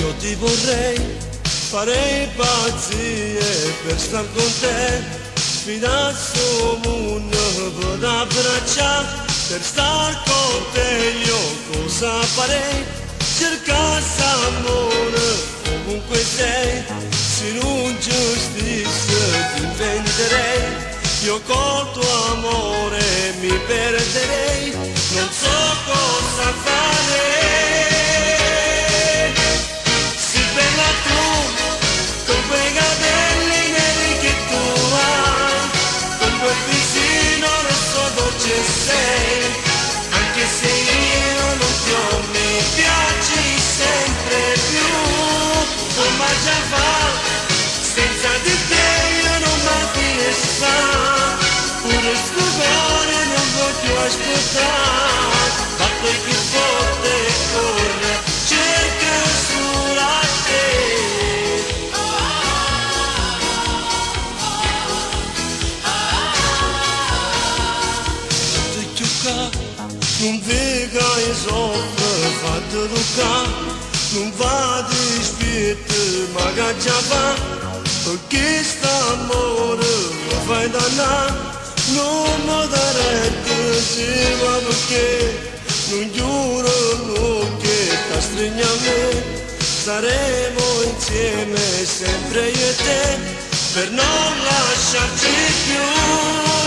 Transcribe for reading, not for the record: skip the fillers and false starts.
io ti vorrei, farei pazzie per star con te, sfidare sto mondo per abbracciare, per star con te io cosa farei? Cercare amore ovunque sei, se non giustizia ti inventerei, io col tuo amore mi perderei, non so cosa fare. Sei bella tu, con quei capelli neri che tu hai, con quel visino rosso dolce sei, anche se io non ti ho, mi piaci sempre più, come già fa, senza di te io non mi riesco, pure sto cuore non voglio ascoltare, ma poi che forte corre, cerca solo a te. Non vega e soffre, fate toccare, non va di spirito, ma che già va, perché st'amore lo fai dannare, non mi dare se va perché, non giuro non che ti stringi a me, saremo insieme sempre io e te, per non lasciarci più.